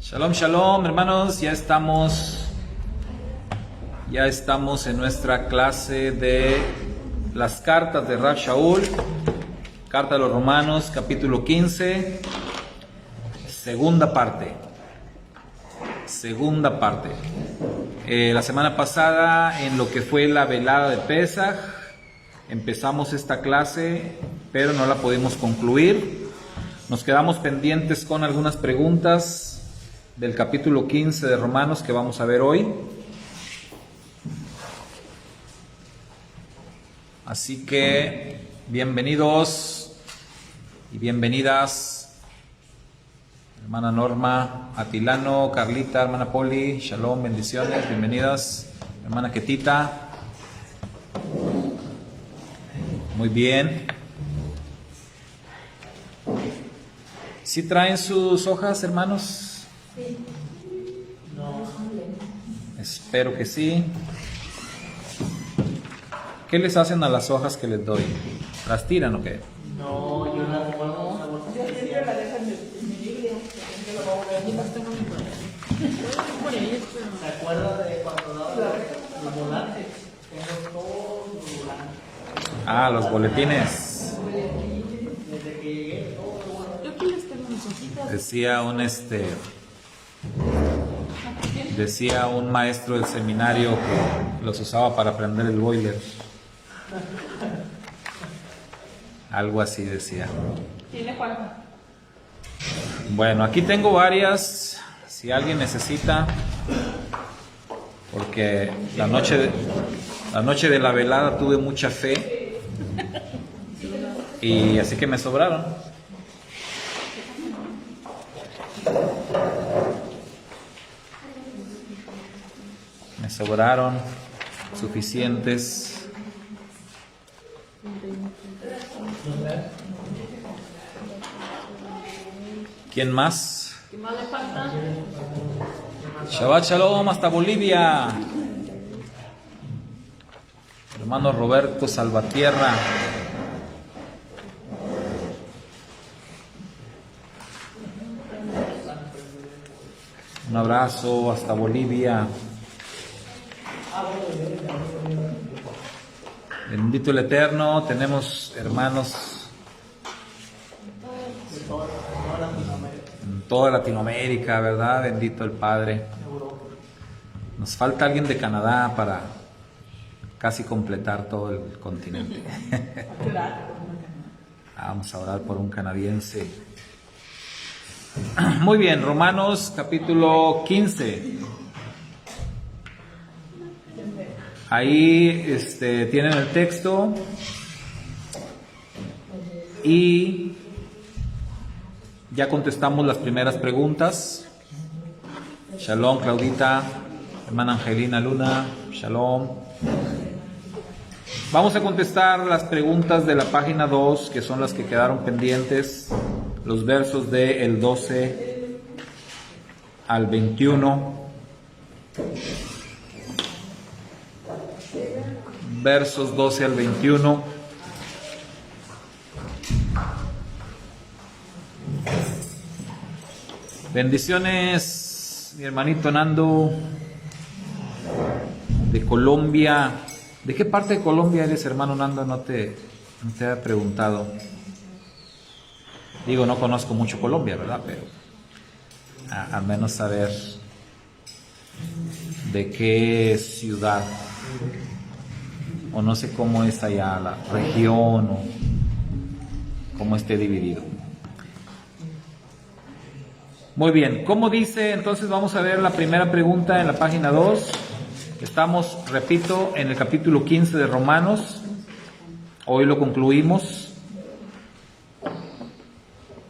Shalom, shalom, hermanos, ya estamos en nuestra clase de las cartas de Rav Shaul, carta de los Romanos, capítulo 15, segunda parte. La semana pasada, en lo que fue la velada de Pesaj, empezamos esta clase, pero no la pudimos concluir. Nos quedamos pendientes con algunas preguntas del capítulo 15 de Romanos que vamos a ver hoy. Así que bienvenidos y bienvenidas, hermana Norma, Atilano, Carlita, hermana Poli, shalom, bendiciones, bienvenidas, hermana Ketita. Muy bien. ¿Sí traen sus hojas, hermanos? Sí. No. Espero que sí. ¿Qué les hacen a las hojas que les doy? ¿Las tiran o qué? No, yo las guardo en una bolsa especial. ¿Se acuerda de cuando daba los volantes? Tengo todos los volantes. Ah, los boletines. Desde que llegué, todos los volantes. Yo aquí les tengo mis hojitas. Decía un maestro del seminario que los usaba para prender el boiler. Algo así decía. ¿Tiene cuánto? Bueno, aquí tengo varias, si alguien necesita, porque la noche de la velada tuve mucha fe y así que me sobraron. Me sobraron suficientes. ¿Quién más? ¿Qué más le falta? Shabbat Shalom hasta Bolivia. Hermano Roberto Salvatierra. Un abrazo hasta Bolivia. Bendito el Eterno. Tenemos hermanos en toda Latinoamérica, ¿verdad? Bendito el Padre. Nos falta alguien de Canadá para casi completar todo el continente. Vamos a orar por un canadiense. Muy bien, Romanos capítulo 15. Ahí tienen el texto y ya contestamos las primeras preguntas. Shalom, Claudita, hermana Angelina Luna, shalom. Vamos a contestar las preguntas de la página 2, que son las que quedaron pendientes, los versos del 12 al 21. Versos 12 al 21. Bendiciones, mi hermanito Nando, de Colombia. ¿De qué parte de Colombia eres, hermano Nando? No te he preguntado. Digo, no conozco mucho Colombia, ¿verdad? Pero al menos saber de qué ciudad, o no sé cómo es allá la región, o cómo esté dividido. Muy bien, ¿cómo dice? Entonces vamos a ver la primera pregunta en la página 2. Estamos, repito, en el capítulo 15 de Romanos. Hoy lo concluimos.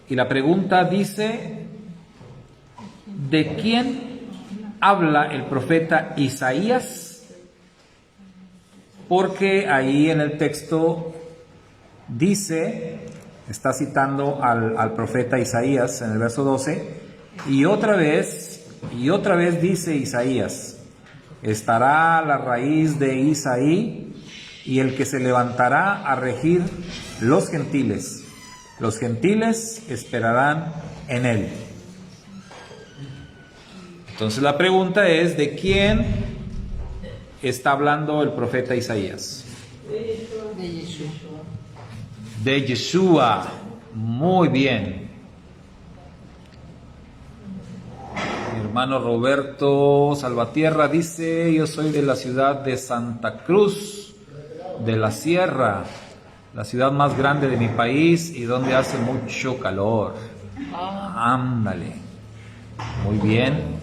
Y la pregunta dice: ¿de quién habla el profeta Isaías? Porque ahí en el texto dice, está citando al profeta Isaías en el verso 12, y otra vez dice Isaías: estará la raíz de Isaí y el que se levantará a regir los gentiles. Los gentiles esperarán en él. Entonces la pregunta es, ¿de quién está hablando el profeta Isaías? De Yeshua. De Yeshua. Muy bien. Mi hermano Roberto Salvatierra dice, yo soy de la ciudad de Santa Cruz de la Sierra, la ciudad más grande de mi país y donde hace mucho calor. Ándale. Muy bien.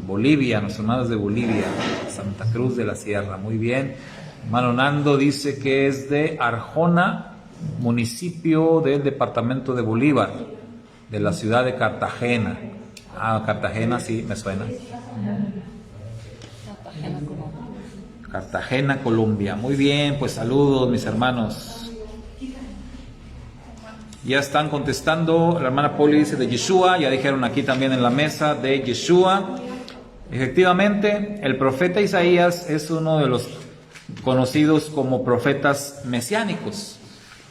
Bolivia, nuestros hermanos de Bolivia, Santa Cruz de la Sierra. Muy bien. Hermano Nando dice que es de Arjona, municipio del departamento de Bolívar, de la ciudad de Cartagena. Ah, Cartagena sí, me suena. Cartagena, Colombia. Muy bien, pues saludos mis hermanos. Ya están contestando. La hermana Poli dice de Yeshua, ya dijeron aquí también en la mesa de Yeshua. Efectivamente, el profeta Isaías es uno de los conocidos como profetas mesiánicos,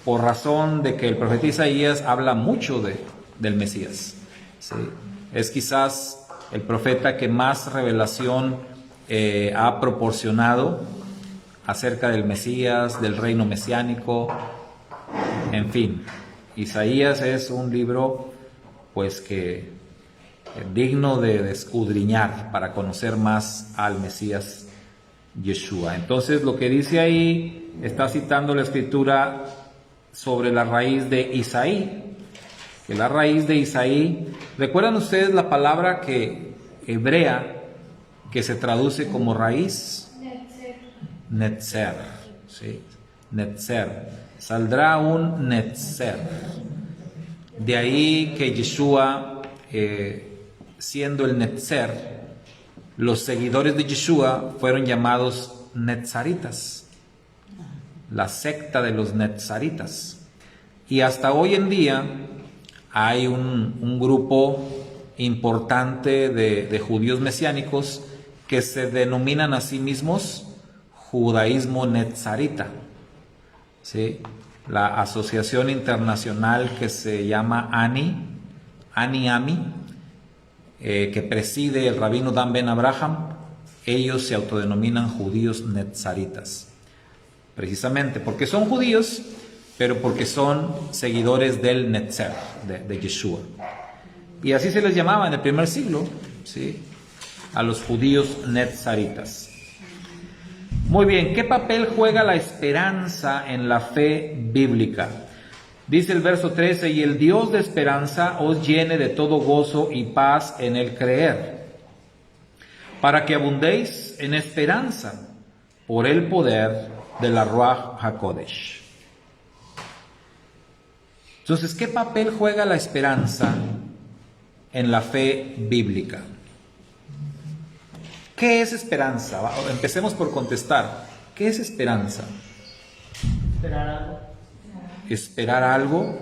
por razón de que el profeta Isaías habla mucho del Mesías. ¿Sí? Es quizás el profeta que más revelación ha proporcionado acerca del Mesías, del reino mesiánico, en fin. Isaías es un libro pues que digno de escudriñar para conocer más al Mesías Yeshua. Entonces lo que dice ahí, está citando la escritura sobre la raíz de Isaí, que la raíz de Isaí, ¿recuerdan ustedes la palabra hebrea que se traduce como raíz? Netzer, ¿sí? Netzer, saldrá un Netzer. De ahí que Yeshua, siendo el Netzer, los seguidores de Yeshua fueron llamados Netzaritas, la secta de los Netzaritas. Y hasta hoy en día hay un grupo importante de judíos mesiánicos que se denominan a sí mismos judaísmo netzarita, ¿sí? La asociación internacional que se llama AMI, que preside el rabino Dan Ben Abraham, ellos se autodenominan judíos netzaritas, precisamente porque son judíos, pero porque son seguidores del Netzer, de Yeshua. Y así se les llamaba en el primer siglo, ¿sí? A los judíos netzaritas. Muy bien, ¿qué papel juega la esperanza en la fe bíblica? Dice el verso 13, y el Dios de esperanza os llene de todo gozo y paz en el creer, para que abundéis en esperanza por el poder de la Ruach HaKodesh. Entonces, ¿qué papel juega la esperanza en la fe bíblica? ¿Qué es esperanza? Empecemos por contestar. ¿Qué es esperanza? Esperar algo. Esperar algo,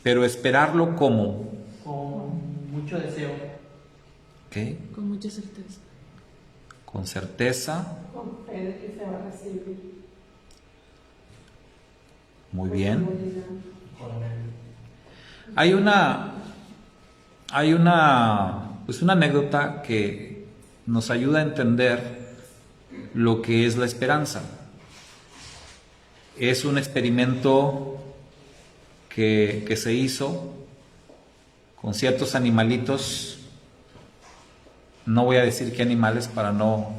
pero esperarlo ¿cómo? Con mucho deseo. ¿Qué? Con mucha certeza. Con certeza. Con fe de que se va a recibir. Muy bien. Con el... Hay una anécdota que nos ayuda a entender lo que es la esperanza. Es un experimento que se hizo con ciertos animalitos. No voy a decir qué animales para no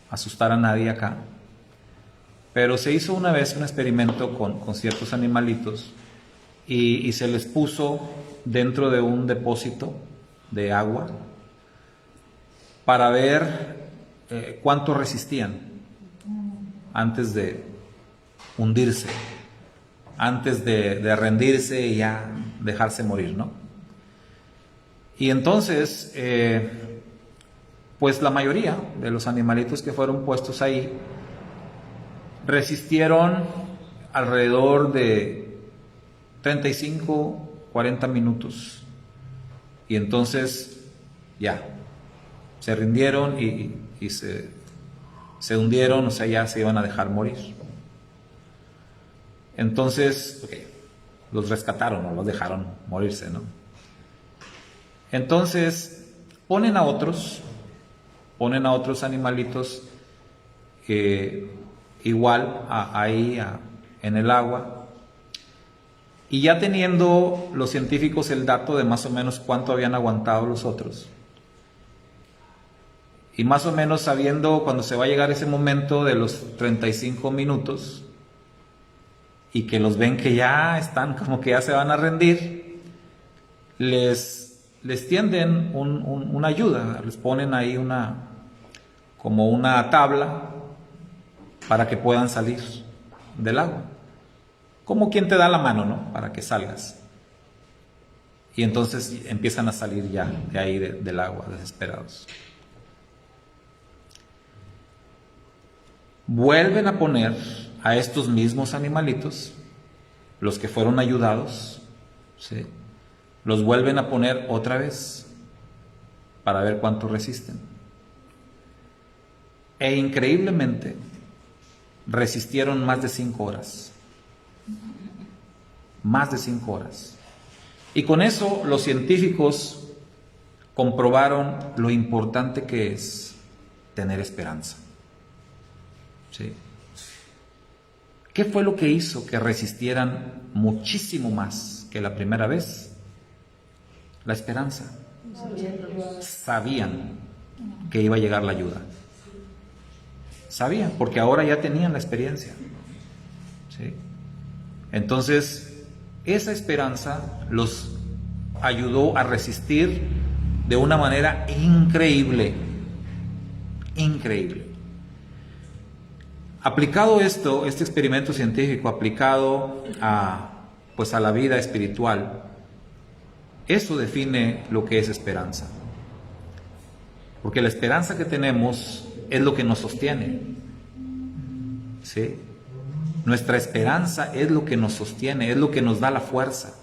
asustar a nadie acá. Pero se hizo una vez un experimento con ciertos animalitos y se les puso dentro de un depósito de agua para ver cuánto resistían antes de hundirse, antes de rendirse y ya dejarse morir, ¿no? Y entonces, pues la mayoría de los animalitos que fueron puestos ahí resistieron alrededor de 35, 40 minutos. Y entonces ya se rindieron y se hundieron, o sea, ya se iban a dejar morir. Entonces, los rescataron o los dejaron morirse, ¿no? Entonces ponen a otros animalitos igual ahí en el agua, y ya teniendo los científicos el dato de más o menos cuánto habían aguantado los otros, y más o menos sabiendo cuando se va a llegar ese momento de los 35 minutos, y que los ven que ya están como que ya se van a rendir, les tienden una ayuda, les ponen ahí como una tabla para que puedan salir del agua, como quien te da la mano, ¿no? Para que salgas. Y entonces empiezan a salir ya de ahí del agua, desesperados. Vuelven a poner a estos mismos animalitos, los que fueron ayudados, ¿sí? Los vuelven a poner otra vez para ver cuánto resisten. E increíblemente resistieron más de 5 horas. Más de 5 horas. Y con eso los científicos comprobaron lo importante que es tener esperanza. ¿Sí? ¿Qué fue lo que hizo que resistieran muchísimo más que la primera vez? La esperanza. Sabían que iba a llegar la ayuda. Sabían, porque ahora ya tenían la experiencia. ¿Sí? Entonces, esa esperanza los ayudó a resistir de una manera increíble. Increíble. Aplicado este experimento científico aplicado a la vida espiritual, eso define lo que es esperanza. Porque la esperanza que tenemos es lo que nos sostiene. ¿Sí? Nuestra esperanza es lo que nos sostiene, es lo que nos da la fuerza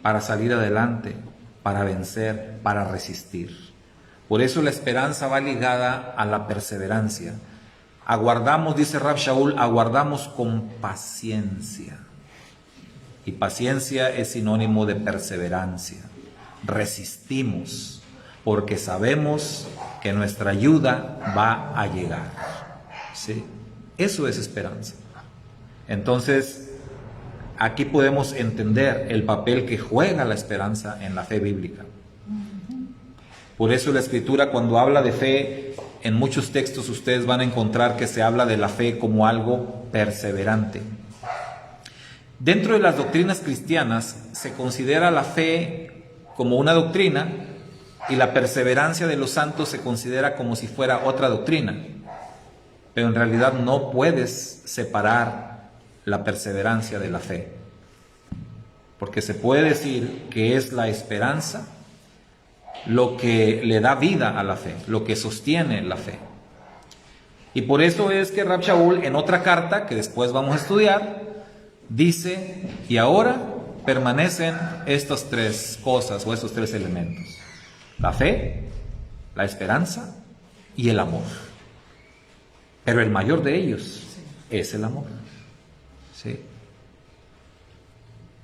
para salir adelante, para vencer, para resistir. Por eso la esperanza va ligada a la perseverancia. Aguardamos, dice Rab Shaul, aguardamos con paciencia. Y paciencia es sinónimo de perseverancia. Resistimos porque sabemos que nuestra ayuda va a llegar. ¿Sí? Eso es esperanza. Entonces, aquí podemos entender el papel que juega la esperanza en la fe bíblica. Por eso la Escritura, cuando habla de fe, en muchos textos ustedes van a encontrar que se habla de la fe como algo perseverante. Dentro de las doctrinas cristianas se considera la fe como una doctrina y la perseverancia de los santos se considera como si fuera otra doctrina. Pero en realidad no puedes separar la perseverancia de la fe. Porque se puede decir que es la esperanza lo que le da vida a la fe, lo que sostiene la fe. Y por eso es que Rab Shaul, en otra carta que después vamos a estudiar, dice: y ahora permanecen estas 3 cosas o estos 3 elementos: la fe, la esperanza y el amor. Pero el mayor de ellos es el amor. ¿Sí?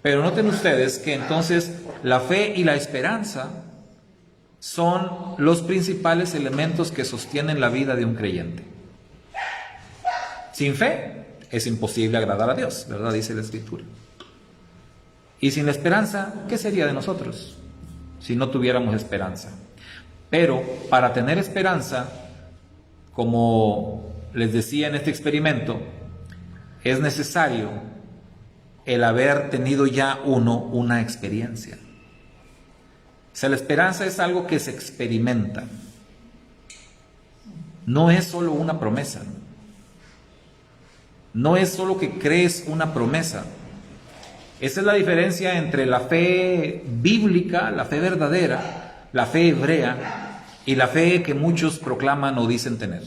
Pero noten ustedes que entonces la fe y la esperanza son los principales elementos que sostienen la vida de un creyente. Sin fe es imposible agradar a Dios, ¿verdad? Dice la Escritura. Y sin esperanza, ¿qué sería de nosotros si no tuviéramos esperanza? Pero para tener esperanza, como les decía en este experimento, es necesario el haber tenido ya una experiencia. O sea, la esperanza es algo que se experimenta. No es solo una promesa. No es solo que crees una promesa. Esa es la diferencia entre la fe bíblica, la fe verdadera, la fe hebrea y la fe que muchos proclaman o dicen tener.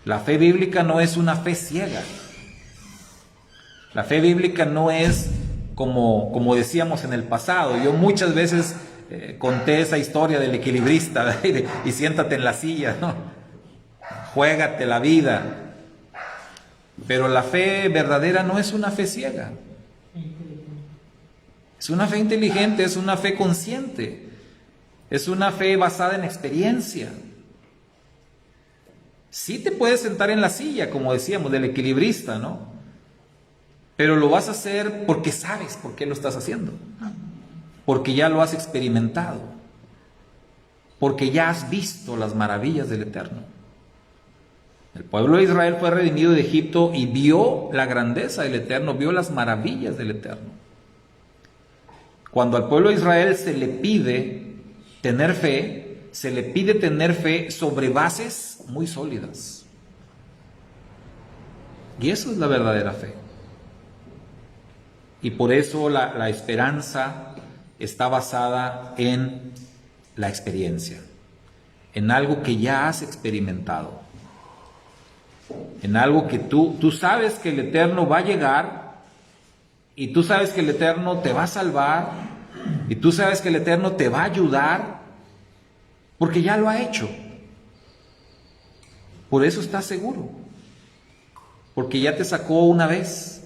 La fe bíblica no es una fe ciega. La fe bíblica no es como decíamos en el pasado. Yo muchas veces conté esa historia del equilibrista y siéntate en la silla, ¿no? Juégate la vida. Pero la fe verdadera no es una fe ciega. Es una fe inteligente, es una fe consciente, es una fe basada en experiencia. Sí te puedes sentar en la silla, como decíamos, del equilibrista, ¿no? Pero lo vas a hacer porque sabes por qué lo estás haciendo. Porque ya lo has experimentado. Porque ya has visto las maravillas del Eterno. El pueblo de Israel fue redimido de Egipto y vio la grandeza del Eterno, vio las maravillas del Eterno. Cuando al pueblo de Israel se le pide tener fe, se le pide tener fe sobre bases muy sólidas. Y eso es la verdadera fe. Y por eso la esperanza está basada en la experiencia, en algo que ya has experimentado, en algo que tú sabes que el Eterno va a llegar, y tú sabes que el Eterno te va a salvar, y tú sabes que el Eterno te va a ayudar, porque ya lo ha hecho. Por eso estás seguro, porque ya te sacó una vez,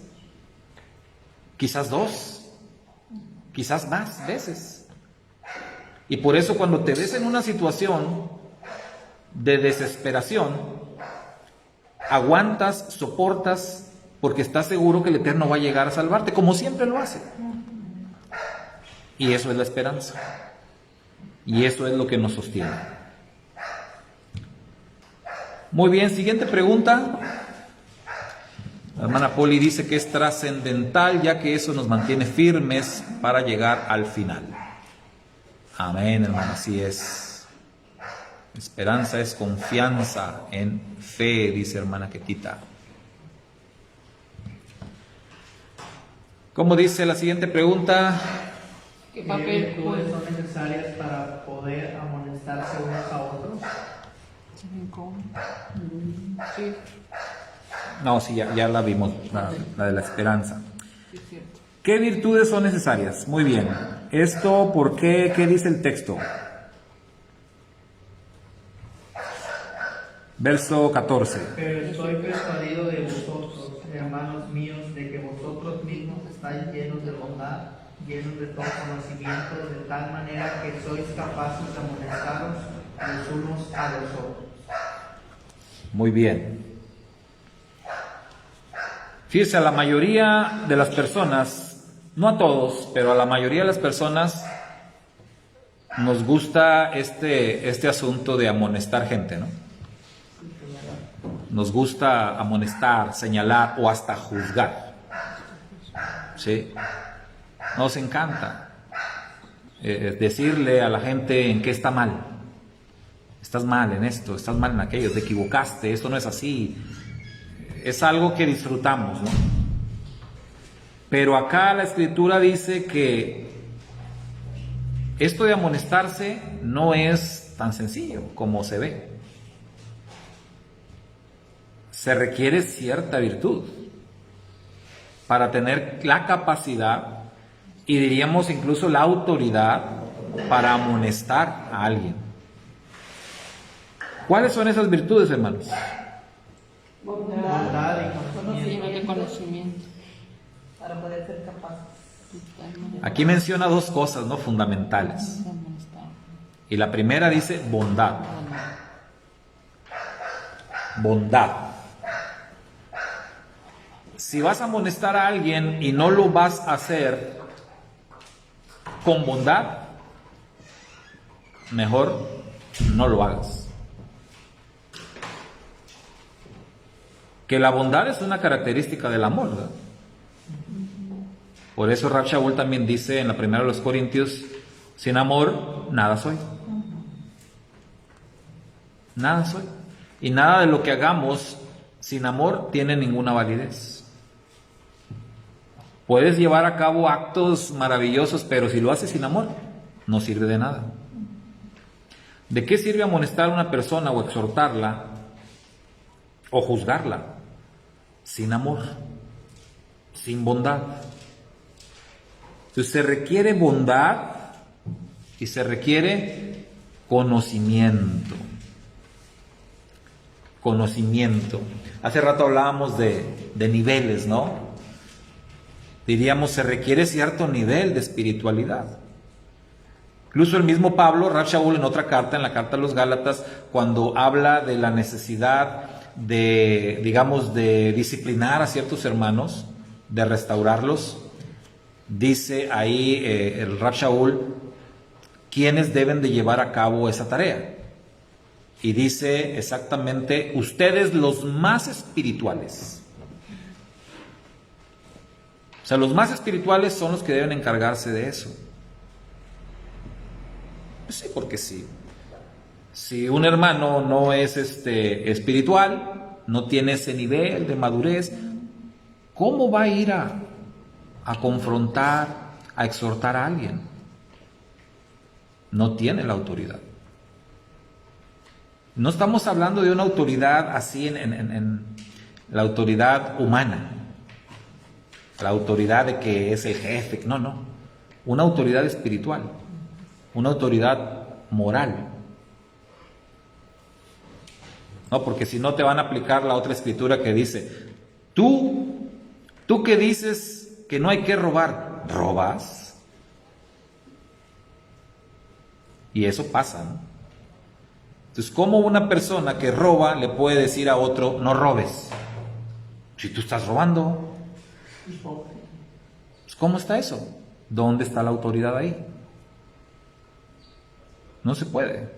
quizás dos, quizás más veces. Y por eso cuando te ves en una situación de desesperación, aguantas, soportas, porque estás seguro que el Eterno va a llegar a salvarte, como siempre lo hace. Y eso es la esperanza. Y eso es lo que nos sostiene. Muy bien, siguiente pregunta. La hermana Poli dice que es trascendental, ya que eso nos mantiene firmes para llegar al final. Amén, hermano, así es. Esperanza es confianza en fe, dice hermana Ketita. ¿Cómo dice la siguiente pregunta? ¿Qué ¿Qué papel virtudes son necesarias para poder amonestarse unos a otros? Sí, No, sí, ya la vimos, la de la esperanza. sí, es cierto. ¿Qué virtudes son necesarias? Muy bien. ¿Esto por qué? ¿Qué dice el texto? Verso 14. Pero estoy persuadido de vosotros, hermanos míos, de que vosotros mismos estáis llenos de bondad, llenos de todo conocimiento, de tal manera que sois capaces de amonestaros los unos a los otros. Muy bien. Fíjese, a la mayoría de las personas, no a todos, pero a la mayoría de las personas nos gusta este asunto de amonestar gente, ¿no? Nos gusta amonestar, señalar o hasta juzgar. ¿Sí? Nos encanta decirle a la gente en qué está mal. Estás mal en esto, estás mal en aquello, te equivocaste, esto no es así. Es algo que disfrutamos, ¿no? Pero acá la Escritura dice que esto de amonestarse no es tan sencillo como se ve. Se requiere cierta virtud para tener la capacidad y diríamos incluso la autoridad para amonestar a alguien. ¿Cuáles son esas virtudes, hermanos? Bondad y Conocimiento de conocimiento. Para poder ser capaces. Aquí menciona dos cosas, ¿no?, fundamentales. Y la primera dice bondad. Bondad. Si vas a amonestar a alguien y no lo vas a hacer con bondad, mejor no lo hagas. Que la bondad es una característica del amor, ¿verdad? Por eso Rab Shaul también dice en la primera de los Corintios, sin amor nada soy. Nada soy. Y nada de lo que hagamos sin amor tiene ninguna validez. Puedes llevar a cabo actos maravillosos, pero si lo haces sin amor, no sirve de nada. ¿De qué sirve amonestar a una persona o exhortarla o juzgarla? Sin amor, sin bondad. Entonces se requiere bondad y se requiere conocimiento. Conocimiento. Hace rato hablábamos de niveles, ¿no? Diríamos, se requiere cierto nivel de espiritualidad. Incluso el mismo Pablo, Rav Shaul, en otra carta, en la carta a los Gálatas, cuando habla de la necesidad de, digamos, de disciplinar a ciertos hermanos, de restaurarlos, dice ahí el Rav Shaul, ¿quiénes deben de llevar a cabo esa tarea? Y dice exactamente, ustedes los más espirituales. O sea, los más espirituales son los que deben encargarse de eso. Pues sí, porque sí. Si un hermano no es espiritual, no tiene ese nivel de madurez, ¿cómo va a ir a confrontar, a exhortar a alguien? No tiene la autoridad. No estamos hablando de una autoridad así en la autoridad humana, la autoridad de que es el jefe, no, una autoridad espiritual, una autoridad moral. No, porque si no te van a aplicar la otra escritura que dice, tú que dices que no hay que robar, ¿robas? Y eso pasa, ¿no? Entonces, ¿cómo una persona que roba le puede decir a otro, no robes? Si tú estás robando. Pues, ¿cómo está eso? ¿Dónde está la autoridad ahí? No se puede.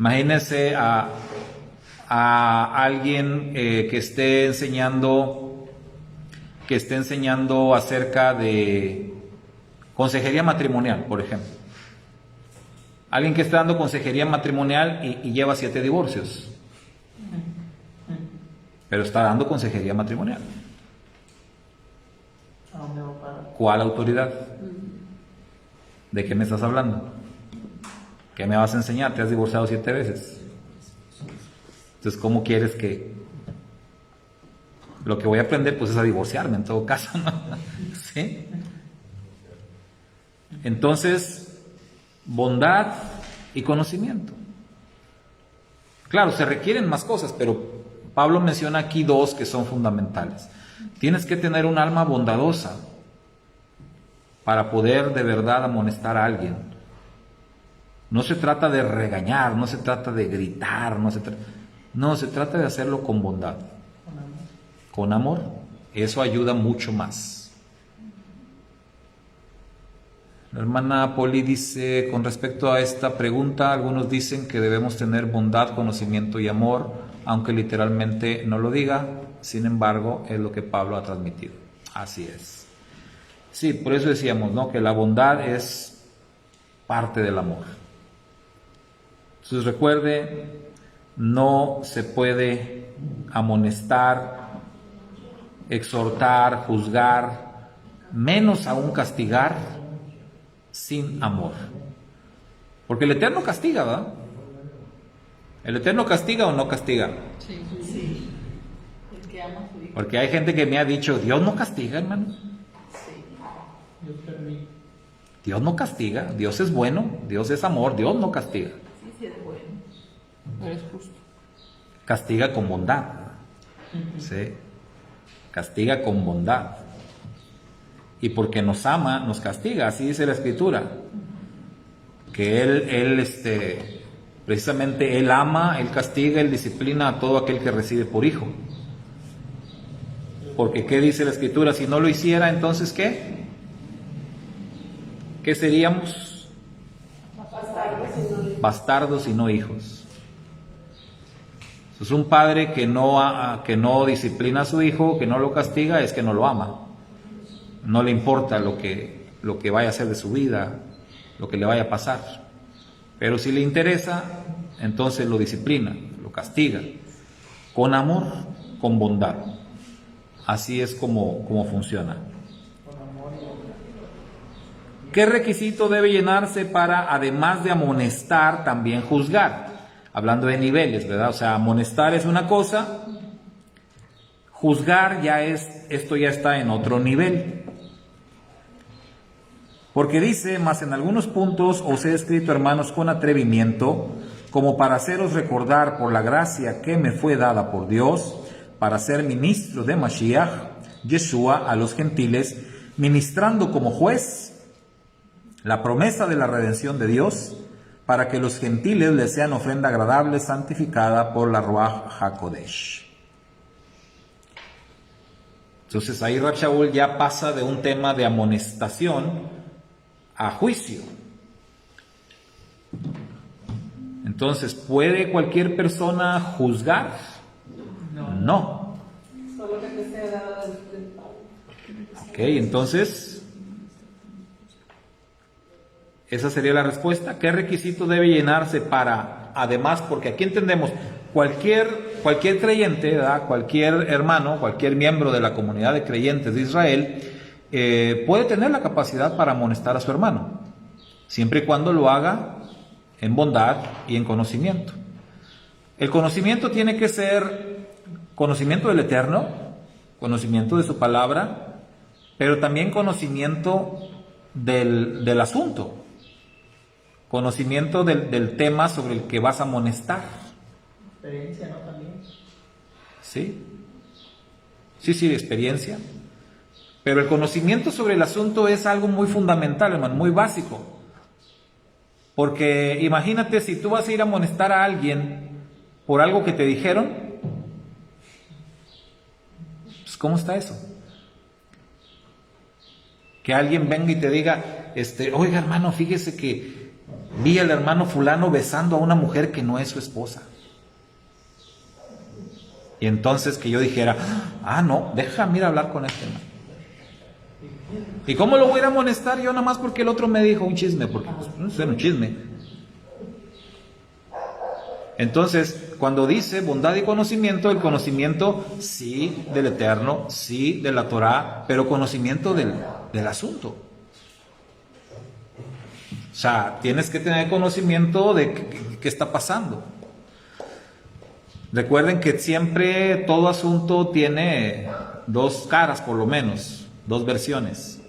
Imagínense a alguien que esté enseñando acerca de consejería matrimonial, por ejemplo. Alguien que está dando consejería matrimonial y lleva 7 divorcios. Pero está dando consejería matrimonial. ¿Cuál autoridad? ¿De qué me estás hablando? ¿Qué me vas a enseñar? Te has divorciado 7 veces. Entonces, ¿cómo quieres que...? Lo que voy a aprender, pues, es a divorciarme en todo caso, ¿no? ¿Sí? Entonces, bondad y conocimiento. Claro, se requieren más cosas, pero Pablo menciona aquí 2 que son fundamentales. Tienes que tener un alma bondadosa para poder de verdad amonestar a alguien. No se trata de regañar, no se trata de gritar, no, se trata de hacerlo con bondad, con amor. Eso ayuda mucho más. La hermana Poli dice, con respecto a esta pregunta, algunos dicen que debemos tener bondad, conocimiento y amor, aunque literalmente no lo diga, sin embargo, es lo que Pablo ha transmitido. Así es. Sí, por eso decíamos, ¿no?, que la bondad es parte del amor. Entonces recuerde, no se puede amonestar, exhortar, juzgar, menos aún castigar sin amor. Porque el Eterno castiga, ¿verdad? ¿El Eterno castiga o no castiga? Sí. Sí. El que ama a su hijo. Porque hay gente que me ha dicho, Dios no castiga, hermano. Sí. Dios no castiga, Dios es bueno, Dios es amor, Dios no castiga. Sí, es bueno. Eres justo. Castiga con bondad. ¿Sí? Castiga con bondad. Y porque nos ama, nos castiga, así dice la Escritura. Que Él precisamente Él ama, Él castiga, Él disciplina a todo aquel que recibe por hijo. Porque ¿qué dice la Escritura? Si no lo hiciera, entonces ¿qué? ¿Qué seríamos? Bastardos y no hijos. Entonces, un padre que no disciplina a su hijo, que no lo castiga, es que no lo ama. No le importa lo que vaya a hacer de su vida, lo que le vaya a pasar. Pero si le interesa, entonces lo disciplina, lo castiga, con amor, con bondad. Así es como funciona. ¿Qué requisito debe llenarse para, además de amonestar, también juzgar? Hablando de niveles, ¿verdad? O sea, amonestar es una cosa, juzgar esto ya está en otro nivel. Porque dice, mas en algunos puntos os he escrito, hermanos, con atrevimiento, como para haceros recordar por la gracia que me fue dada por Dios, para ser ministro de Mashiach, Yeshua, a los gentiles, ministrando como juez la promesa de la redención de Dios, para que los gentiles le sean ofrenda agradable, santificada por la Ruach HaKodesh. Entonces ahí Rab Shaul ya pasa de un tema de amonestación a juicio. Entonces, ¿puede cualquier persona juzgar? No. Solo que te sea dado del Ok, entonces, esa sería la respuesta. ¿Qué requisito debe llenarse para, además, porque aquí entendemos, cualquier creyente, ¿verdad? Cualquier hermano, cualquier miembro de la comunidad de creyentes de Israel, puede tener la capacidad para amonestar a su hermano, siempre y cuando lo haga en bondad y en conocimiento. El conocimiento tiene que ser conocimiento del Eterno, conocimiento de su palabra, pero también conocimiento del asunto, conocimiento del tema sobre el que vas a amonestar. Experiencia, ¿no? También. ¿Sí? Sí, experiencia. Pero el conocimiento sobre el asunto es algo muy fundamental, hermano, muy básico. Porque imagínate si tú vas a ir a amonestar a alguien por algo que te dijeron, pues ¿cómo está eso? Que alguien venga y te diga, oiga hermano, fíjese que vi al hermano fulano besando a una mujer que no es su esposa. Y entonces que yo dijera, no, déjame ir a hablar con este hermano. ¿Y cómo lo voy a ir a amonestar yo nada más porque el otro me dijo un chisme? Porque pues, no es un chisme. Entonces, cuando dice bondad y conocimiento, el conocimiento sí del Eterno, sí de la Torah, pero conocimiento del asunto. O sea, tienes que tener conocimiento de qué está pasando. Recuerden que siempre todo asunto tiene dos caras, por lo menos, dos versiones.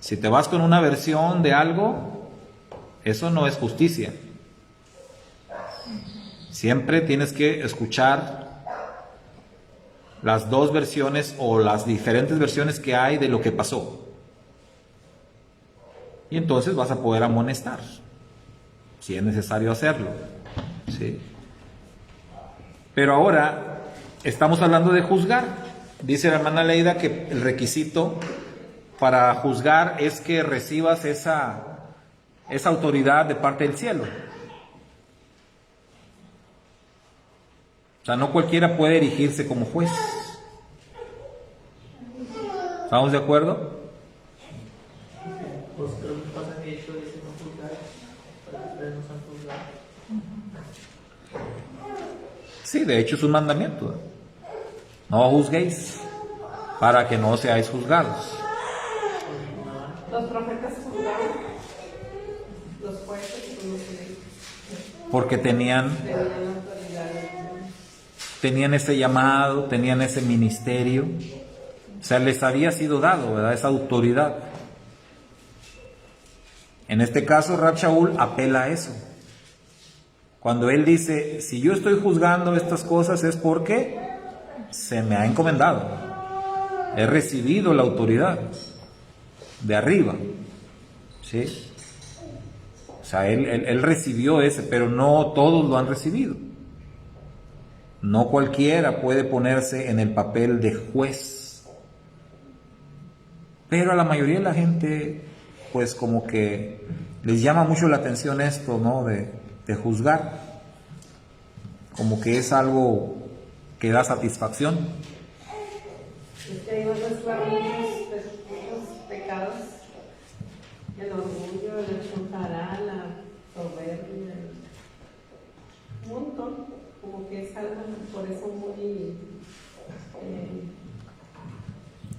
Si te vas con una versión de algo, eso no es justicia. Siempre tienes que escuchar las dos versiones o las diferentes versiones que hay de lo que pasó. Y entonces vas a poder amonestar, si es necesario hacerlo. ¿Sí? Pero ahora estamos hablando de juzgar. Dice la hermana Leida que el requisito para juzgar es que recibas esa autoridad de parte del cielo. O sea, no cualquiera puede erigirse como juez. ¿Estamos de acuerdo? Pues creo que pasa que esto dice no juzgar, para que ustedes no sean juzgados. Sí, de hecho es un mandamiento. No juzguéis, para que no seáis juzgados. Los profetas juzgaban, los jueces y los reyes Porque tenían tenían autoridad. ese llamado, tenían ese ministerio. O sea, les había sido dado, ¿verdad? Esa autoridad. En este caso, Rab Shaul apela a eso. Cuando él dice, si yo estoy juzgando estas cosas es porque se me ha encomendado. He recibido la autoridad de arriba. ¿Sí? O sea, él recibió ese, pero no todos lo han recibido. No cualquiera puede ponerse en el papel de juez. Pero a la mayoría de la gente, pues como que les llama mucho la atención esto, ¿no? De juzgar. Como que es algo que da satisfacción. Es que ahí van a estar muchos pecados, el orgullo, la chontará, la soberbia, un montón, como que es algo por eso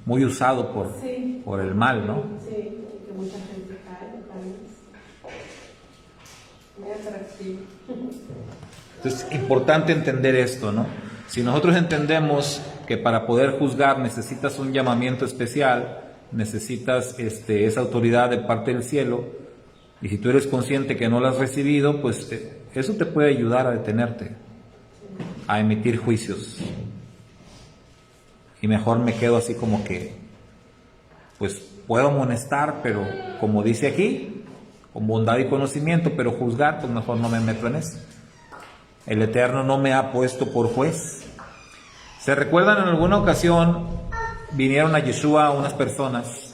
Muy usado sí, por el mal, ¿no? Sí, que mucha gente cae, muy atractivo. Entonces, importante entender esto, ¿no? Si nosotros entendemos que para poder juzgar necesitas un llamamiento especial, necesitas esa autoridad de parte del cielo, y si tú eres consciente que no la has recibido, pues eso te puede ayudar a detenerte, a emitir juicios. y mejor me quedo así como que, pues puedo amonestar, pero como dice aquí, con bondad y conocimiento, pero juzgar, pues mejor no me meto en eso. El Eterno no me ha puesto por juez. ¿Se recuerdan en alguna ocasión? Vinieron a Yeshua unas personas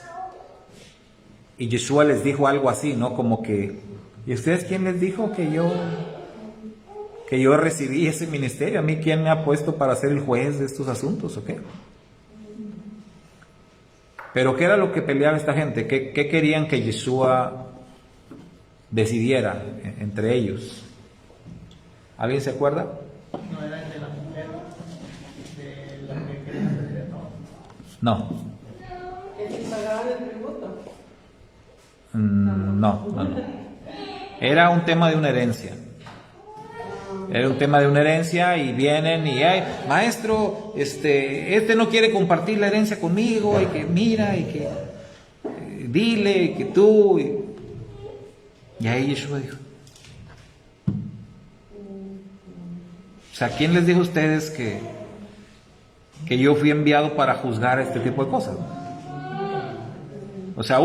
y Yeshua les dijo algo así, ¿no? Como que, ¿y ustedes quién les dijo que yo recibí ese ministerio? ¿A mí quién me ha puesto para ser el juez de estos asuntos o qué? Pero ¿qué era lo que peleaba esta gente? ¿Qué querían que Yeshua decidiera entre ellos? ¿Alguien se acuerda? No era el de la mujer, de la que quería hacer, no. No. ¿Que si pagaban el tributo? No. Era un tema de una herencia. Era un tema de una herencia y vienen y, ay, maestro, este no quiere compartir la herencia conmigo, y que mira, y que dile, y que tú. Y ahí Yeshua dijo. O sea, ¿quién les dijo a ustedes que yo fui enviado para juzgar este tipo de cosas? O sea,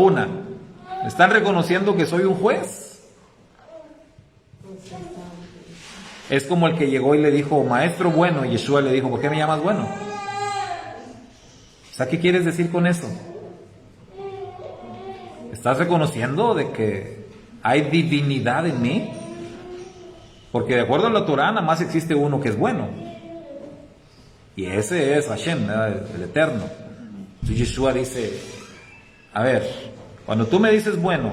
¿están reconociendo que soy un juez? Es como el que llegó y le dijo, maestro bueno, y Yeshua le dijo, ¿por qué me llamas bueno? O sea, ¿qué quieres decir con eso? ¿Estás reconociendo de que hay divinidad en mí? Porque de acuerdo a la Torá, nada más existe uno que es bueno. Y ese es Hashem, ¿verdad? El Eterno. Entonces Yeshua dice, a ver, cuando tú me dices bueno,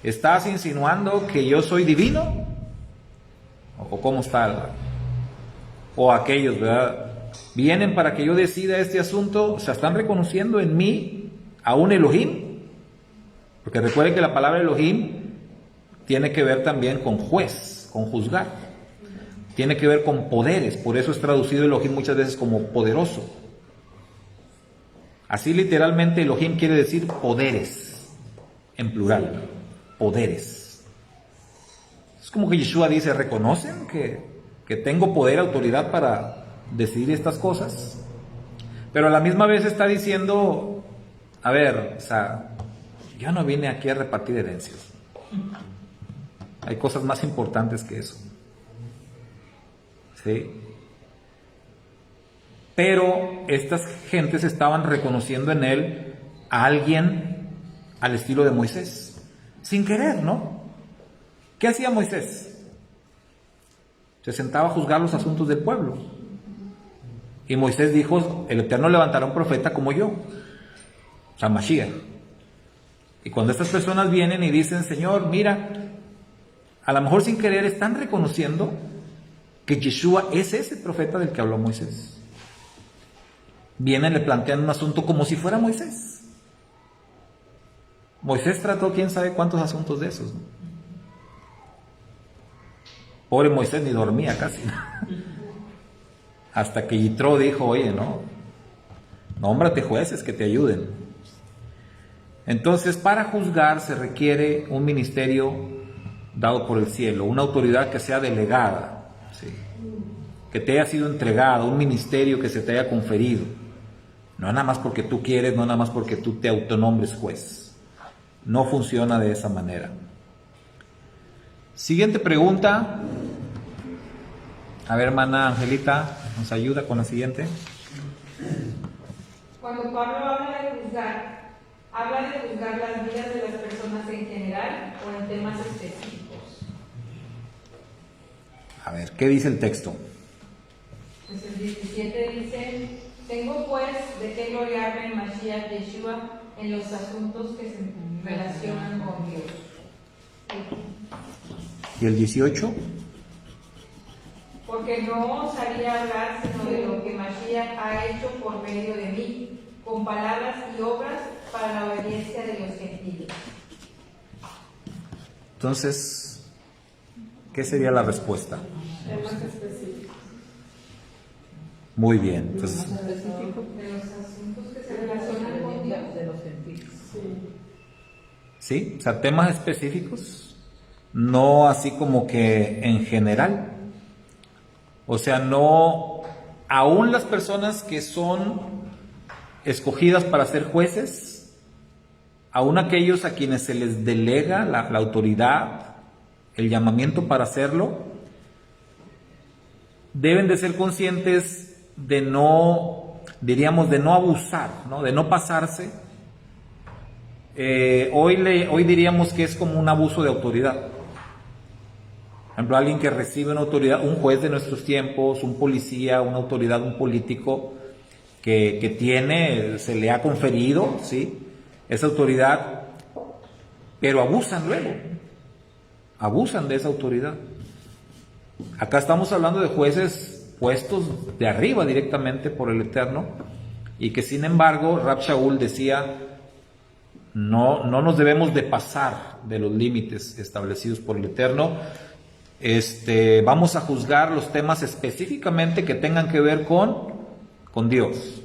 ¿estás insinuando que yo soy divino? ¿O cómo está? O aquellos, ¿verdad? Vienen para que yo decida este asunto, o sea, ¿están reconociendo en mí a un Elohim? Porque recuerden que la palabra Elohim tiene que ver también con juez, con juzgar. Tiene que ver con poderes, por eso es traducido Elohim muchas veces como poderoso. Así literalmente Elohim quiere decir poderes, en plural, poderes. Es como que Yeshua dice, ¿reconocen que tengo poder, autoridad para decidir estas cosas? Pero a la misma vez está diciendo, a ver, o sea, yo no vine aquí a repartir herencias. Hay cosas más importantes que eso. ¿Sí? Pero estas gentes estaban reconociendo en él a alguien al estilo de Moisés, sin querer, ¿no? ¿Qué hacía Moisés? Se sentaba a juzgar los asuntos del pueblo. Y Moisés dijo, el Eterno levantará un profeta como yo, o sea, Mashiach. Y cuando estas personas vienen y dicen, Señor, mira, a lo mejor sin querer están reconociendo que Yeshua es ese profeta del que habló Moisés. Vienen y le plantean un asunto como si fuera Moisés. Moisés trató quién sabe cuántos asuntos de esos, ¿no? Pobre Moisés ni dormía casi. Hasta que Yitro dijo, oye, nómbrate jueces que te ayuden. Entonces, para juzgar se requiere un ministerio dado por el cielo, una autoridad que sea delegada, ¿sí? Que te haya sido entregada, un ministerio que se te haya conferido. No nada más porque tú quieres, no nada más porque tú te autonombres juez. No funciona de esa manera. Siguiente pregunta. A ver, hermana Angelita, ¿nos ayuda con la siguiente? Cuando Pablo habla de juzgar las vidas de las personas en general o en temas específicos. A ver, ¿qué dice el texto? Pues el 17 dice, tengo pues de qué gloriarme en Mashiach Yeshua en los asuntos que se relacionan con Dios. ¿Y el 18? Porque no osaría hablar sino de lo que Mashiach ha hecho por medio de mí, con palabras y obras para la obediencia de los gentiles. Entonces, ¿qué sería la respuesta? Temas específicos. Muy bien. Entonces, De los asuntos que se relacionan con Dios. De los sentidos. ¿sí? O sea, temas específicos, no así como que en general. O sea, no aún las personas que son escogidas para ser jueces, aún aquellos a quienes se les delega la autoridad, el llamamiento para hacerlo, deben de ser conscientes de no, diríamos, de no abusar, ¿no? De no pasarse. Hoy diríamos que es como un abuso de autoridad. Por ejemplo, alguien que recibe una autoridad, un juez de nuestros tiempos, un policía, una autoridad, un político que tiene, se le ha conferido, ¿sí?, esa autoridad, pero abusan luego, abusan de esa autoridad. Acá estamos hablando de jueces puestos de arriba directamente por el Eterno, y que sin embargo Rab Shaul decía, no nos debemos de pasar de los límites establecidos por el Eterno. Vamos a juzgar los temas específicamente que tengan que ver con Dios,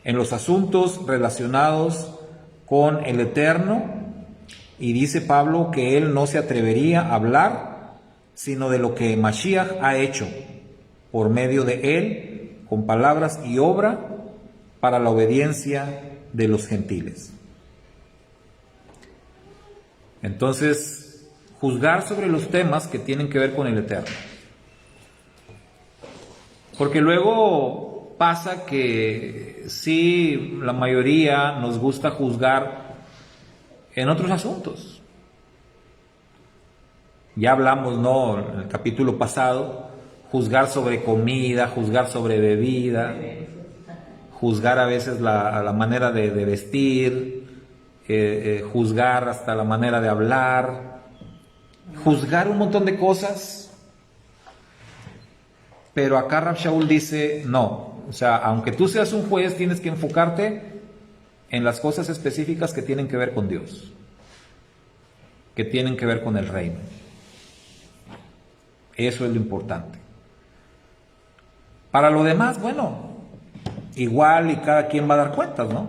en los asuntos relacionados con el Eterno, y dice Pablo que él no se atrevería a hablar sino de lo que Mashiach ha hecho por medio de él, con palabras y obra, para la obediencia de los gentiles. Entonces, juzgar sobre los temas que tienen que ver con el Eterno. Porque luego pasa que sí, la mayoría nos gusta juzgar en otros asuntos. Ya hablamos, ¿no?, en el capítulo pasado, juzgar sobre comida, juzgar sobre bebida, juzgar a veces la manera de vestir, juzgar hasta la manera de hablar, juzgar un montón de cosas. Pero acá Rab Shaul dice, no, o sea, aunque tú seas un juez, tienes que enfocarte en las cosas específicas que tienen que ver con Dios, que tienen que ver con el reino. Eso es lo importante. Para lo demás, bueno, igual y cada quien va a dar cuentas, ¿no?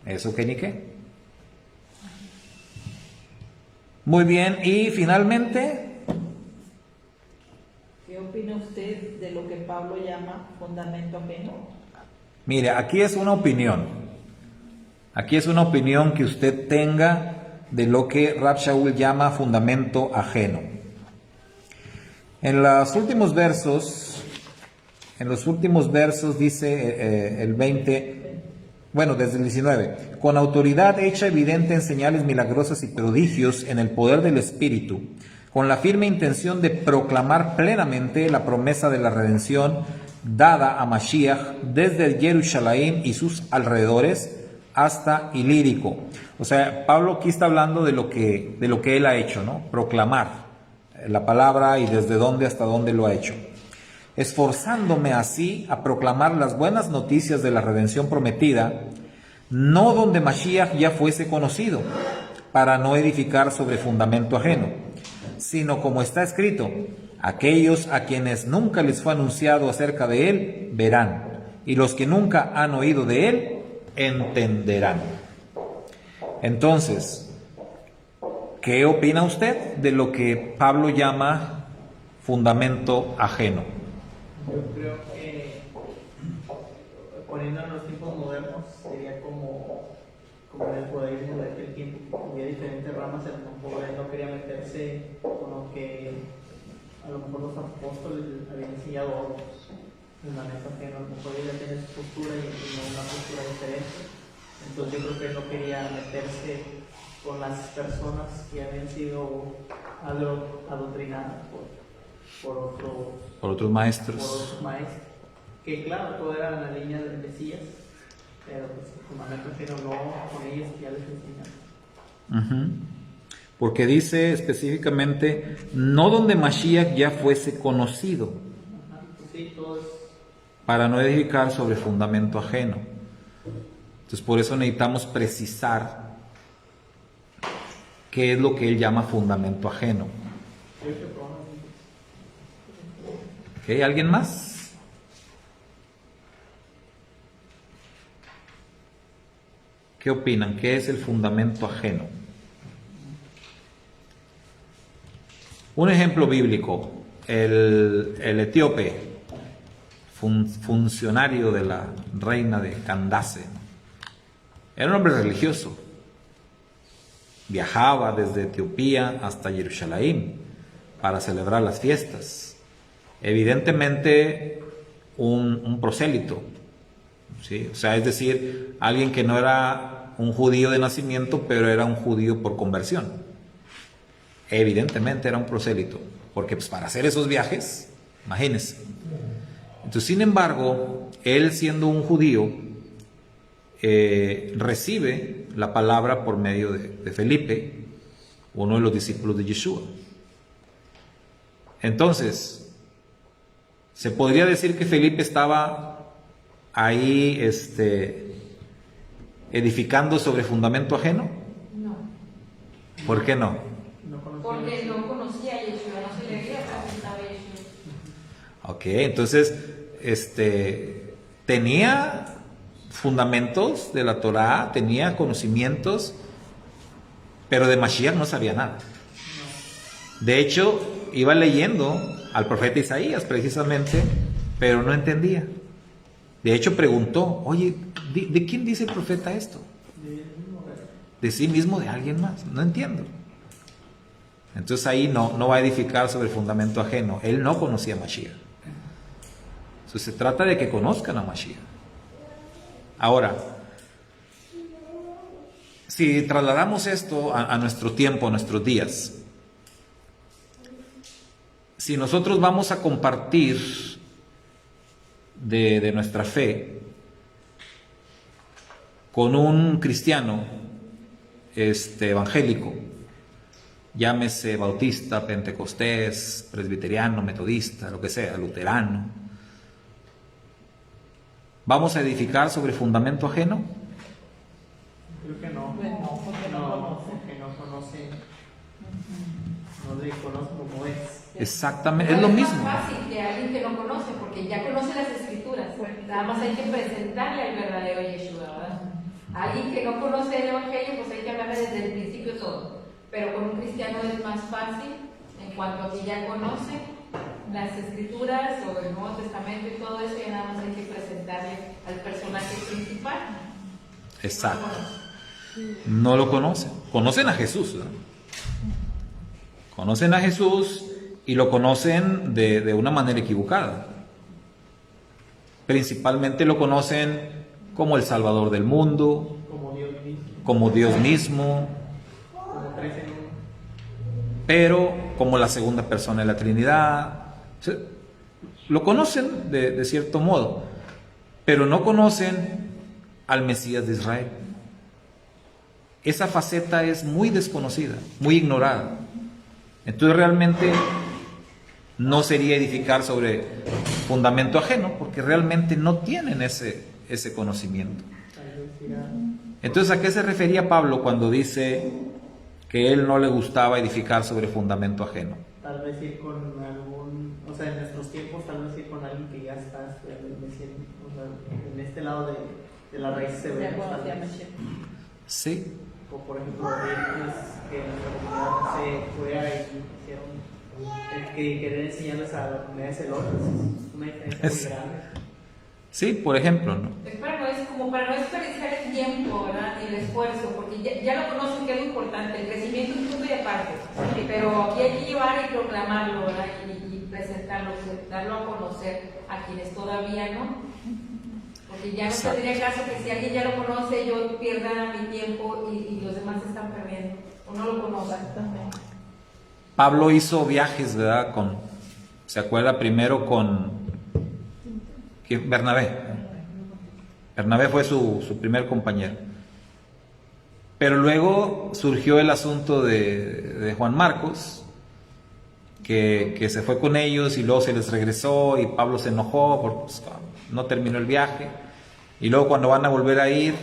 Eso que ni qué. Muy bien, y finalmente, ¿qué opina usted de lo que Pablo llama fundamento ajeno? mire, aquí es una opinión. Aquí es una opinión que usted tenga de lo que Rab Shaul llama fundamento ajeno. En los últimos versos dice el 20, bueno, desde el 19, con autoridad hecha evidente en señales milagrosas y prodigios en el poder del Espíritu, con la firme intención de proclamar plenamente la promesa de la redención dada a Mashiach desde el Jerusalén y sus alrededores hasta Ilírico. O sea, Pablo aquí está hablando de lo que él ha hecho, ¿no? Proclamar la palabra y desde dónde hasta dónde lo ha hecho. Esforzándome así a proclamar las buenas noticias de la redención prometida, no donde Mashiach ya fuese conocido, para no edificar sobre fundamento ajeno, sino como está escrito, aquellos a quienes nunca les fue anunciado acerca de él, verán, y los que nunca han oído de él, entenderán. Entonces, ¿qué opina usted de lo que Pablo llama fundamento ajeno? Yo creo que, poniéndolo en los tiempos modernos, sería como en el judaísmo de aquel tiempo, que había diferentes ramas, a lo mejor él no quería meterse con lo que a lo mejor los apóstoles habían enseñado a otros. Fundamento ajeno, a lo mejor ella tiene su postura y no una postura diferente. Entonces yo creo que él no quería meterse con las personas que habían sido adoctrinadas por otros maestros, que claro, todo era en la línea del Mesías, pero pues fundamento ajeno no, con ellos ya les enseñaron. Porque dice específicamente, no donde Mashiach ya fuese conocido, Pues sí, todo es... para no edificar sobre fundamento ajeno. Entonces por eso necesitamos precisar qué es lo que él llama fundamento ajeno. ¿Ok? ¿Alguien más? ¿Qué opinan? ¿Qué es el fundamento ajeno? Un ejemplo bíblico. el etíope, funcionario de la reina de Candace, era un hombre religioso. Viajaba desde Etiopía hasta Jerusalén para celebrar las fiestas. Evidentemente un prosélito, ¿sí? O sea, es decir, alguien que no era un judío de nacimiento, pero era un judío por conversión. Evidentemente era un prosélito, porque pues, para hacer esos viajes, imagínense. Entonces, sin embargo, él siendo un judío, recibe la palabra por medio de Felipe, uno de los discípulos de Yeshua. Entonces, se podría decir que Felipe estaba ahí edificando sobre fundamento ajeno. No, ¿Por qué no? porque no conocía a Yeshua, no se le había presentado a Yeshua. Ok, entonces, tenía fundamentos de la Torá, tenía conocimientos, pero de Mashiach no sabía nada. De hecho, iba leyendo al profeta Isaías precisamente, pero no entendía. De hecho, preguntó, oye, ¿de quién dice el profeta esto? De sí mismo, de alguien más. No entiendo. Entonces ahí no va a edificar sobre el fundamento ajeno. Él no conocía a Mashiach. Entonces se trata de que conozcan a Mashiach. Ahora, si trasladamos esto a nuestro tiempo, a nuestros días, si nosotros vamos a compartir de nuestra fe con un cristiano evangélico, llámese bautista, pentecostés, presbiteriano, metodista, lo que sea, luterano, ¿vamos a edificar sobre fundamento ajeno? Creo que no. No, porque no conoce. Porque no conoce. No le conoce como es. Exactamente, es lo mismo. Es más fácil que alguien que no conoce, porque ya conoce las escrituras. Nada más hay que presentarle al verdadero Yeshua, ¿verdad? A alguien que no conoce el Evangelio, pues hay que hablarle desde el principio todo. Pero con un cristiano es más fácil, en cuanto a que ya conoce las escrituras o el Nuevo Testamento y todo eso, y nada más hay que presentarle al personaje principal. Exacto. No lo conocen. Conocen a Jesús, ¿no? Conocen a Jesús y lo conocen de una manera equivocada. Principalmente lo conocen como el Salvador del mundo, Como Dios mismo. como Dios mismo, Como tres en uno. pero como la segunda persona de la Trinidad. O sea, lo conocen de cierto modo, pero no conocen al Mesías de Israel. Esa faceta es muy desconocida, muy ignorada. Entonces realmente no sería edificar sobre fundamento ajeno, porque realmente no tienen ese conocimiento. Entonces, ¿a qué se refería Pablo cuando dice que él no le gustaba edificar sobre fundamento ajeno? Tal vez ir con algún, o sea, en nuestros tiempos, tal vez ir con alguien que ya está estudiando el Mesías, o sea, en este lado de la raíz De hebrea, acuerdo, tal ya vez. me checo. Sí, O por ejemplo, pues, que nuestra comunidad se fuera y hicieron, que querer enseñarles a la comunidad celosa, es una diferencia muy grande. sí, por ejemplo, ¿no? Es como para no desperdiciar el tiempo, ¿verdad? Y el esfuerzo, porque ya lo conocen que es lo importante, el crecimiento es un punto y aparte, pero aquí hay que llevar y proclamarlo, ¿verdad? Y presentarlo, darlo a conocer a quienes todavía no. Porque ya no Exacto. tendría caso que si alguien ya lo conoce, yo pierda mi tiempo y los demás están perdiendo, o no lo conozcan también. Pablo hizo viajes, ¿verdad? ¿Se acuerda? Primero con Bernabé. Bernabé fue su primer compañero. Pero luego surgió el asunto de Juan Marcos, que se fue con ellos y luego se les regresó y Pablo se enojó porque pues, no terminó el viaje. Y luego cuando van a volver a ir,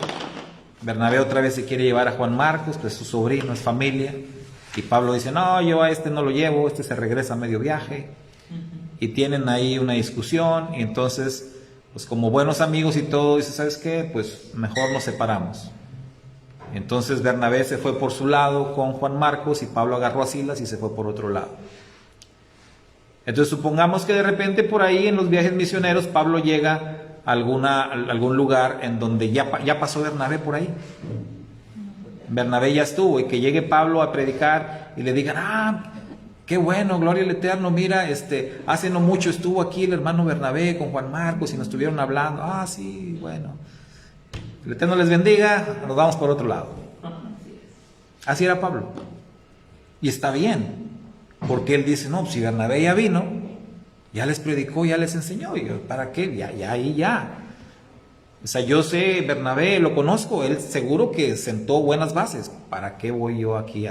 Bernabé otra vez se quiere llevar a Juan Marcos, pues su sobrino, es familia. Y Pablo dice, no, yo a este no lo llevo, este se regresa a medio viaje. Y tienen ahí una discusión y entonces, pues como buenos amigos y todo, dice, ¿sabes qué? Pues mejor nos separamos. Entonces Bernabé se fue por su lado con Juan Marcos y Pablo agarró a Silas y se fue por otro lado. Entonces supongamos que de repente por ahí en los viajes misioneros Pablo llega a algún lugar en donde ya pasó Bernabé por ahí. Bernabé ya estuvo, y que llegue Pablo a predicar y le digan, qué bueno, gloria al Eterno, mira, hace no mucho estuvo aquí el hermano Bernabé con Juan Marcos y nos estuvieron hablando. Sí, bueno, el Eterno les bendiga, nos vamos por otro lado. Así era Pablo. Y está bien, porque él dice, no, si Bernabé ya vino, ya les predicó, ya les enseñó, y yo, ¿para qué? Ya. O sea, yo sé, Bernabé, lo conozco, él seguro que sentó buenas bases. ¿Para qué voy yo aquí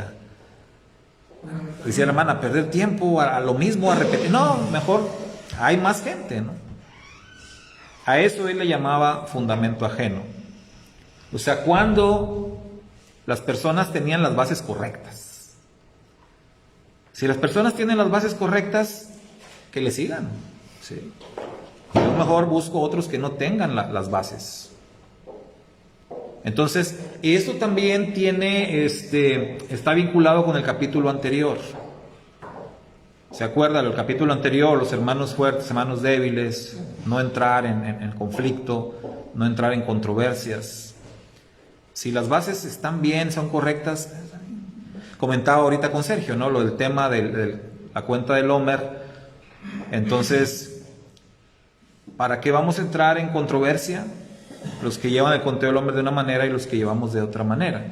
decía la hermana, a perder tiempo, a lo mismo, a repetir? No, mejor hay más gente, ¿no? A eso él le llamaba fundamento ajeno. O sea, cuando las personas tenían las bases correctas. Si las personas tienen las bases correctas, que le sigan, ¿sí? Yo mejor busco otros que no tengan las bases. Entonces, eso también está vinculado con el capítulo anterior. ¿Se acuerdan? El capítulo anterior, los hermanos fuertes, hermanos débiles, no entrar en conflicto, no entrar en controversias. Si las bases están bien, son correctas. Comentaba ahorita con Sergio, ¿no? Lo del tema de la cuenta del Homer. Entonces, ¿para qué vamos a entrar en controversia? Los que llevan el conteo del Homer de una manera y los que llevamos de otra manera.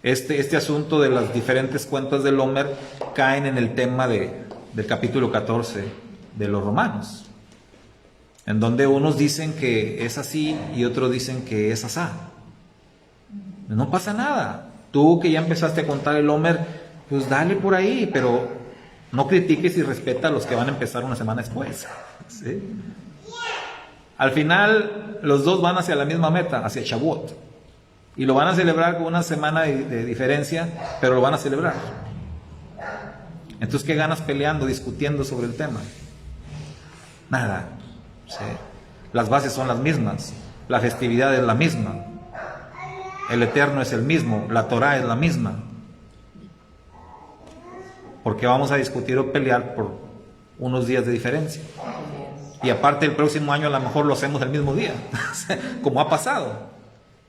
Este asunto de las diferentes cuentas del Homer caen en el tema del capítulo 14 de los Romanos, en donde unos dicen que es así y otros dicen que es asá. No pasa nada. Tú que ya empezaste a contar el Homer, pues dale por ahí, pero no critiques y respeta a los que van a empezar una semana después, ¿sí? Al final, los dos van hacia la misma meta, hacia Shavuot. Y lo van a celebrar con una semana de diferencia, pero lo van a celebrar. Entonces, ¿qué ganas peleando, discutiendo sobre el tema? Nada, ¿sí? Las bases son las mismas, la festividad es la misma, el Eterno es el mismo, la Torah es la misma. Porque vamos a discutir o pelear por unos días de diferencia. Y aparte el próximo año a lo mejor lo hacemos el mismo día, como ha pasado.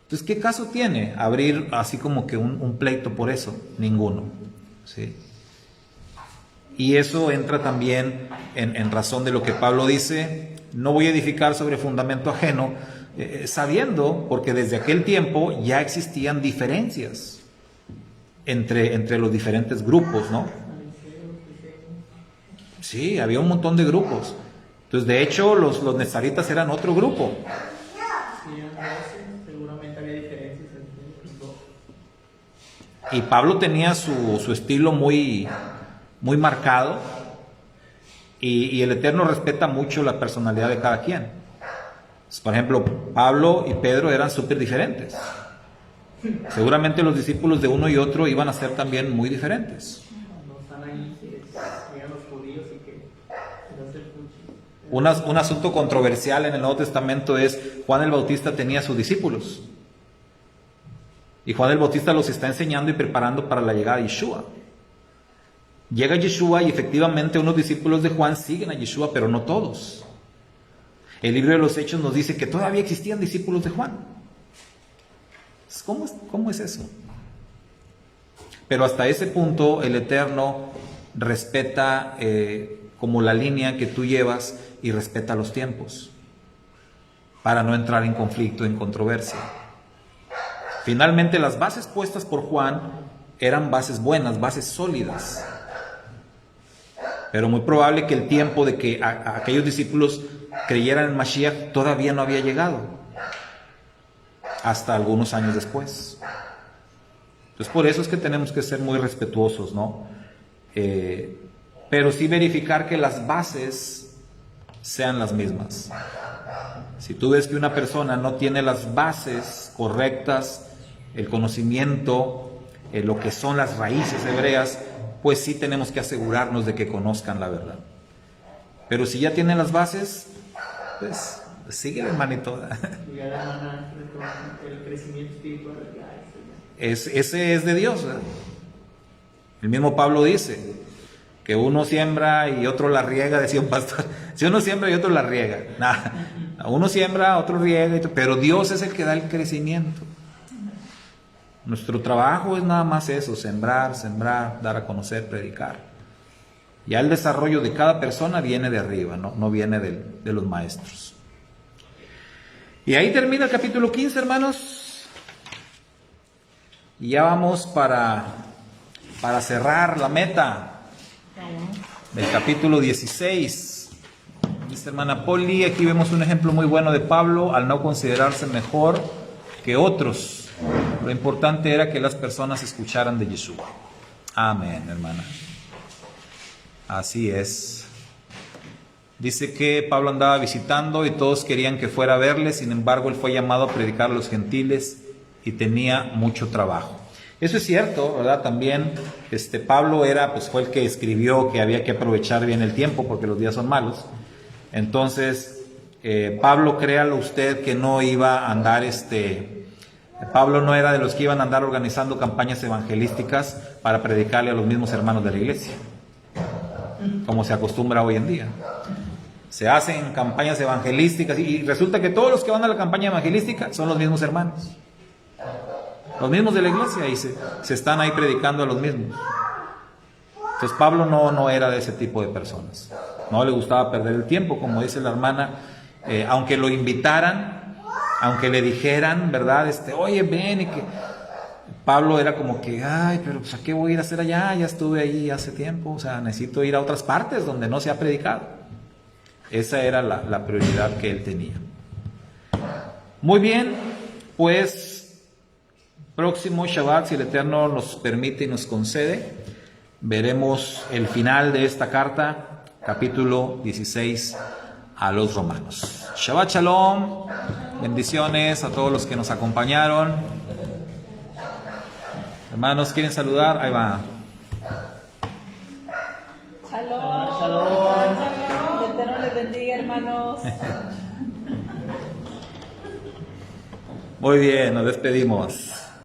Entonces, ¿qué caso tiene abrir así como que un pleito por eso? Ninguno, ¿sí? Y eso entra también en razón de lo que Pablo dice: no voy a edificar sobre fundamento ajeno, sabiendo, porque desde aquel tiempo ya existían diferencias entre los diferentes grupos, ¿no? Sí, había un montón de grupos. Entonces, de hecho, los nezaritas eran otro grupo. Seguramente había diferencias entre los dos. Y Pablo tenía su estilo muy marcado, y el Eterno respeta mucho la personalidad de cada quien. Entonces, por ejemplo, Pablo y Pedro eran súper diferentes. Seguramente los discípulos de uno y otro iban a ser también muy diferentes. No están ahí, llegan los judíos y que no se escuchan. Un asunto controversial en el Nuevo Testamento es: Juan el Bautista tenía sus discípulos, y Juan el Bautista los está enseñando y preparando para la llegada de Yeshua. Llega Yeshua y efectivamente unos discípulos de Juan siguen a Yeshua, pero no todos. El libro de los Hechos nos dice que todavía existían discípulos de Juan. ¿Cómo es eso? Pero hasta ese punto el Eterno respeta como la línea que tú llevas, y respeta los tiempos para no entrar en conflicto, en controversia. Finalmente, las bases puestas por Juan eran bases buenas, bases sólidas, pero muy probable que el tiempo de que aquellos discípulos creyeran en Mashiach todavía no había llegado, hasta algunos años después. Entonces, por eso es que tenemos que ser muy respetuosos, ¿no? Pero sí verificar que las bases sean las mismas. Si tú ves que una persona no tiene las bases correctas, el conocimiento, lo que son las raíces hebreas, pues sí tenemos que asegurarnos de que conozcan la verdad. Pero si ya tienen las bases, pues sigue, hermanito. Y ya la hermana, el crecimiento espiritual, Ese es de Dios, ¿verdad? El mismo Pablo dice: que uno siembra y otro la riega, decía un pastor. Si uno siembra y otro la riega, nada. Uno siembra, otro riega, pero Dios es el que da el crecimiento. Nuestro trabajo es nada más eso, sembrar, dar a conocer, predicar. Ya el desarrollo de cada persona viene de arriba, no viene de los maestros. Y ahí termina el capítulo 15, hermanos. Y ya vamos para cerrar la meta del capítulo 16. Dice hermana Poli, aquí vemos un ejemplo muy bueno de Pablo al no considerarse mejor que otros. Lo importante era que las personas escucharan de Yeshua. Amén, hermana. Así es. Dice que Pablo andaba visitando y todos querían que fuera a verle, sin embargo él fue llamado a predicar a los gentiles y tenía mucho trabajo. Eso es cierto, ¿verdad? También Pablo fue el que escribió que había que aprovechar bien el tiempo porque los días son malos. Entonces, Pablo, créalo usted que no iba a andar, Pablo no era de los que iban a andar organizando campañas evangelísticas para predicarle a los mismos hermanos de la iglesia, como se acostumbra hoy en día. Se hacen campañas evangelísticas y resulta que todos los que van a la campaña evangelística son los mismos hermanos, los mismos de la iglesia, y se están ahí predicando a los mismos. Entonces Pablo no era de ese tipo de personas, no le gustaba perder el tiempo, como dice la hermana, aunque lo invitaran, aunque le dijeran, ¿verdad? Oye, ven, y que Pablo era como que, ay, pero pues, ¿a qué voy a ir a hacer allá? Ya estuve ahí hace tiempo, o sea, necesito ir a otras partes donde no se ha predicado. Esa era la prioridad que él tenía. Muy bien, pues próximo Shabbat, si el Eterno nos permite y nos concede, veremos el final de esta carta, capítulo 16 a los Romanos. Shabbat Shalom, bendiciones a todos los que nos acompañaron. Hermanos, ¿quieren saludar? Ahí va. Shalom. Shalom. Que el Eterno les bendiga, hermanos. Muy bien, nos despedimos.